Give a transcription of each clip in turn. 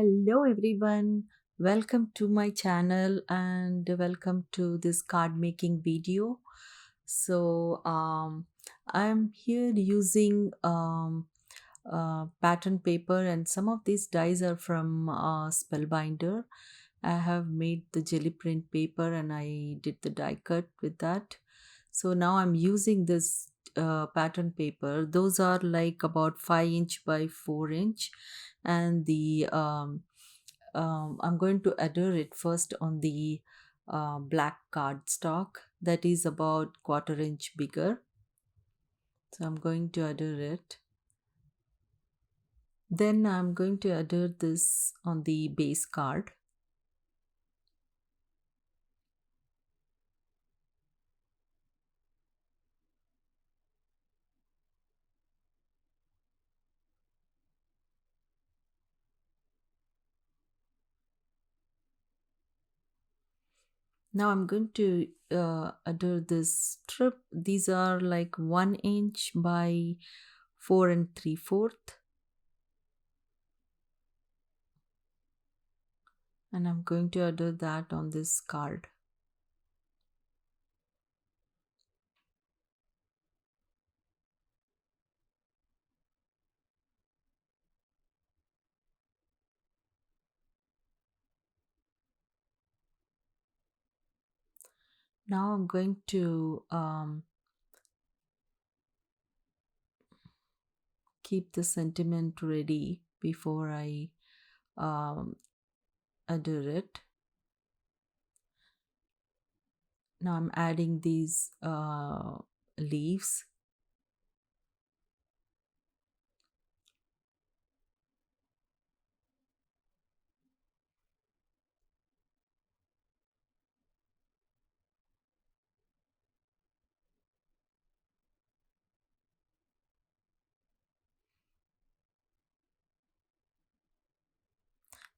Hello everyone, welcome to my channel and welcome to this card making video. I'm here using pattern paper, and some of these dies are from Spellbinder. I have made the jelly print paper and I did the die cut with that. So now I'm using this pattern paper. Those are like about 5" by 4". And I'm going to adhere it first on the black cardstock that is about 1/4" bigger. So I'm going to adhere it. Then I'm going to adhere this on the base card. Now I'm going to adhere this strip. These are like 1" by 4 3/4. And I'm going to adhere that on this card. Now I'm going to keep the sentiment ready before I um, adhere it. Now I'm adding these leaves.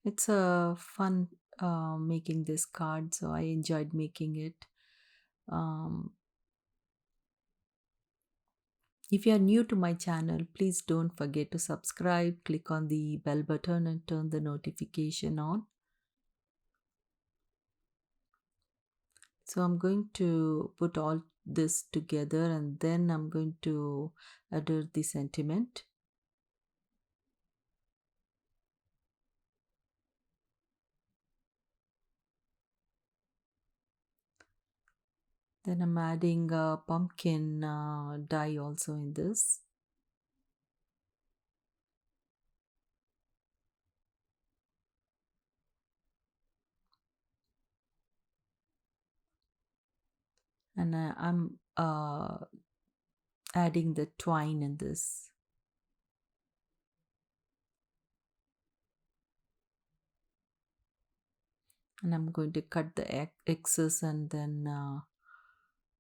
It's a fun making this card, so I enjoyed making it. Um, if you are new to my channel, please don't forget to subscribe, click on the bell button and turn the notification on. So I'm going to put all this together and then I'm going to adhere the sentiment. Then I'm adding a pumpkin die also in this. And I'm adding the twine in this. And I'm going to cut the excess and then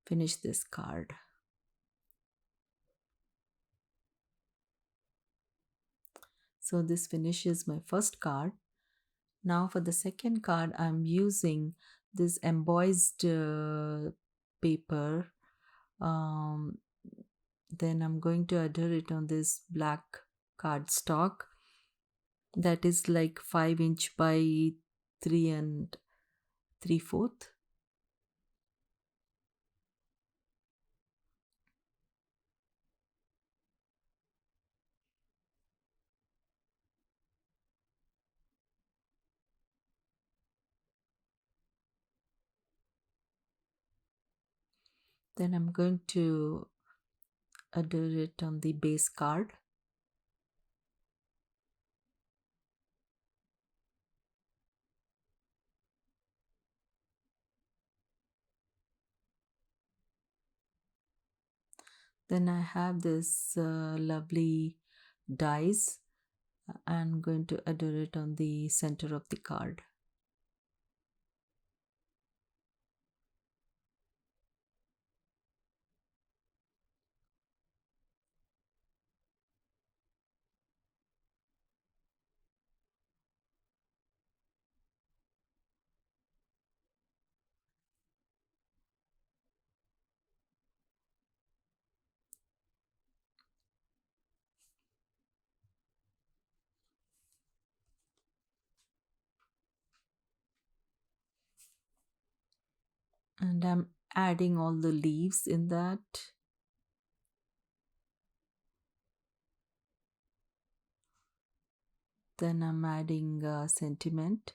finish this card. So this finishes my first card. Now for the second card, I'm using this embossed paper. Um, then I'm going to adhere it on this black cardstock that is like 5" by 3 3/4. Then I'm going to adhere it on the base card. Then I have this lovely dies. I'm going to adhere it on the center of the card. And I'm adding all the leaves in that. Then I'm adding sentiment.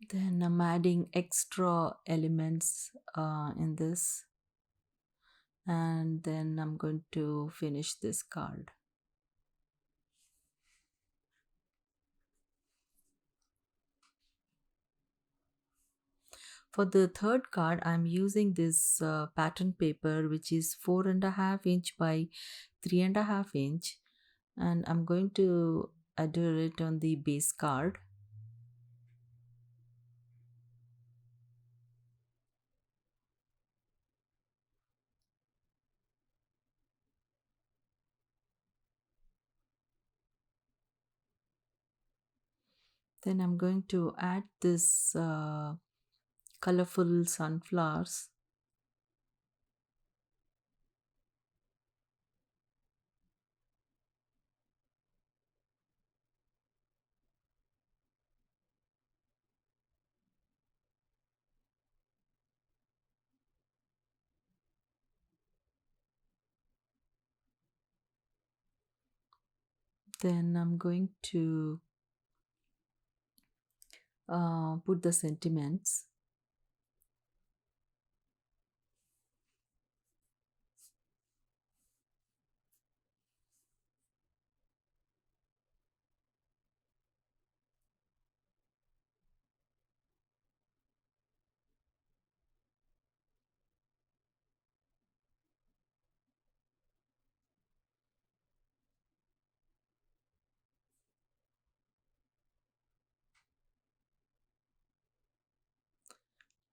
Then I'm adding extra elements in this, and then I'm going to finish this card. For the third card, I'm using this pattern paper, which is 4.5 inch by 3.5 inch, and I'm going to adhere it on the base card. Then I'm going to add this colorful sunflowers. Then I'm going to put the sentiments.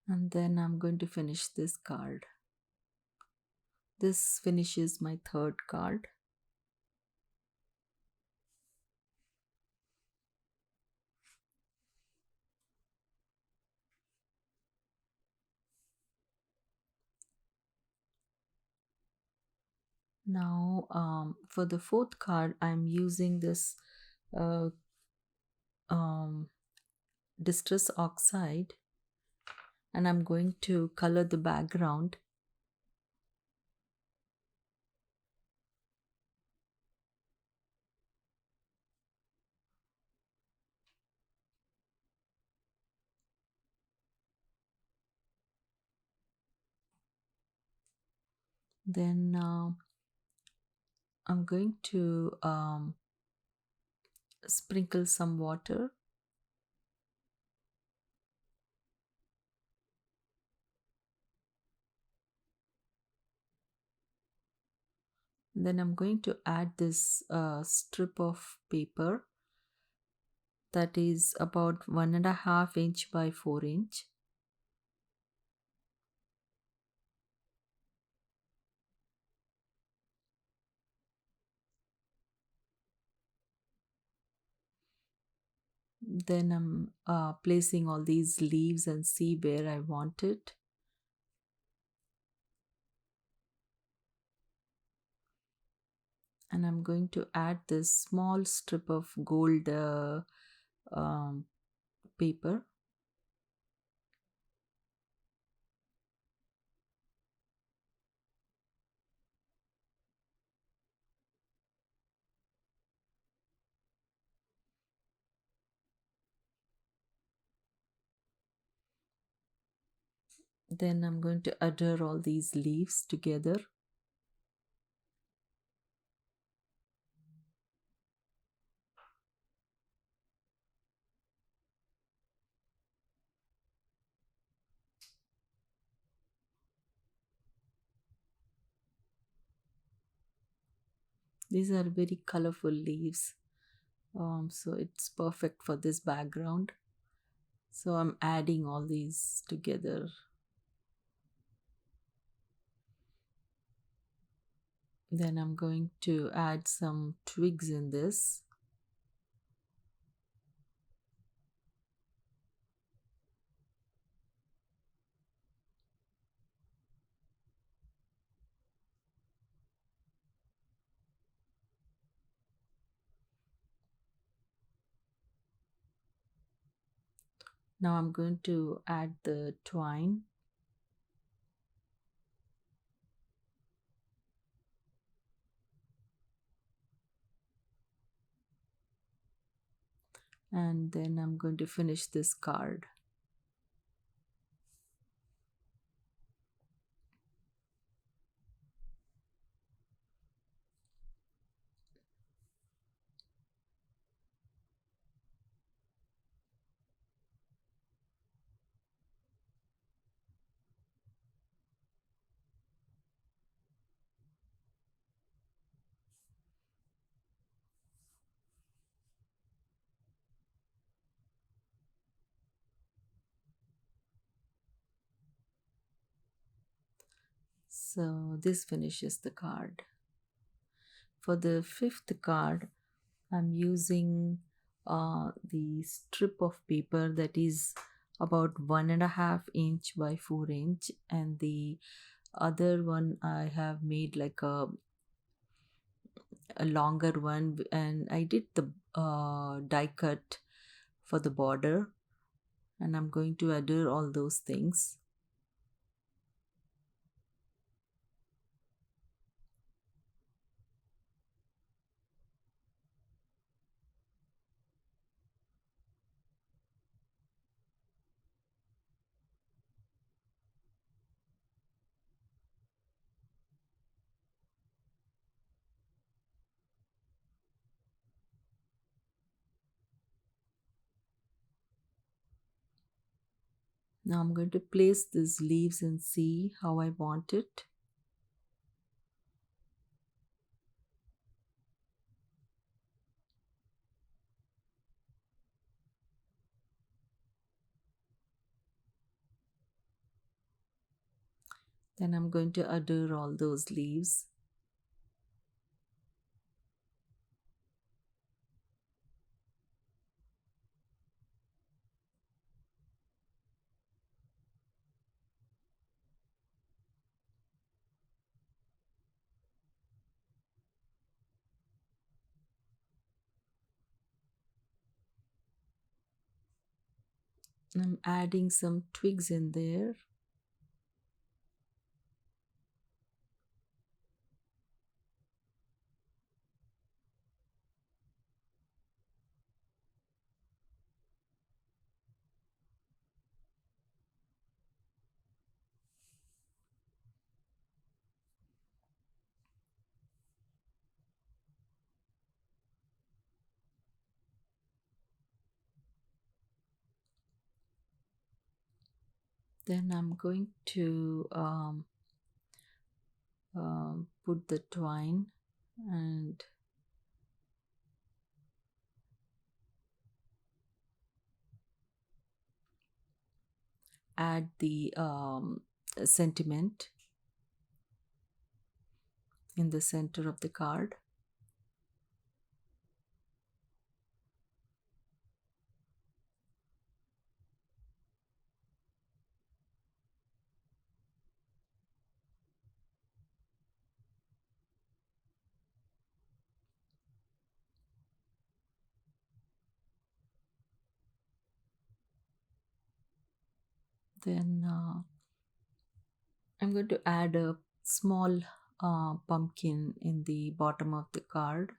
And then I'm going to finish this card. This finishes my third card. Now, for the fourth card, I'm using this uh, um, distress oxide, and I'm going to color the background. Then I'm going to sprinkle some water. Then I'm going to add this strip of paper that is about 1.5 inch by 4 inch. Then I'm placing all these leaves and see where I want it. And I'm going to add this small strip of gold um, paper. Then I'm going to adhere all these leaves together. These are very colorful leaves, so it's perfect for this background. So I'm adding all these together Then I'm going to add some twigs in this. Now I'm going to add the twine. And then I'm going to finish this card. So this finishes the card. For the fifth card, I'm using the strip of paper that is about 1.5 inch by 4 inch, and the other one I have made like a longer one, and I did the die cut for the border, and I'm going to adhere all those things. Now I'm going to place these leaves and see how I want it. Then I'm going to adhere all those leaves. I'm adding some twigs in there. Then I'm going to put the twine and add the sentiment in the center of the card. Then I'm going to add a small pumpkin in the bottom of the card.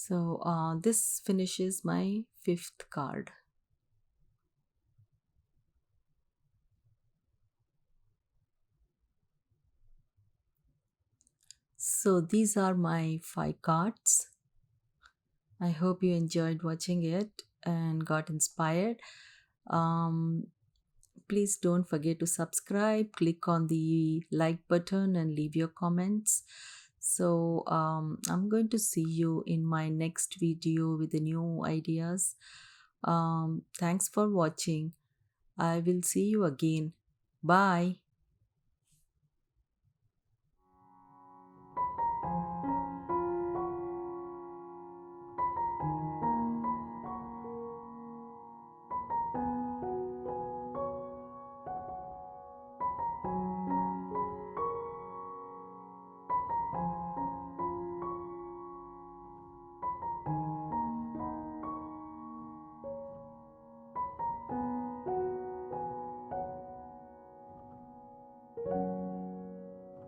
So this finishes my fifth card. So these are my 5 cards. I hope you enjoyed watching it and got inspired. Um, Please don't forget to subscribe, click on the like button, and leave your comments. So, I'm going to see you in my next video with the new ideas. Thanks for watching. I will see you again. Bye.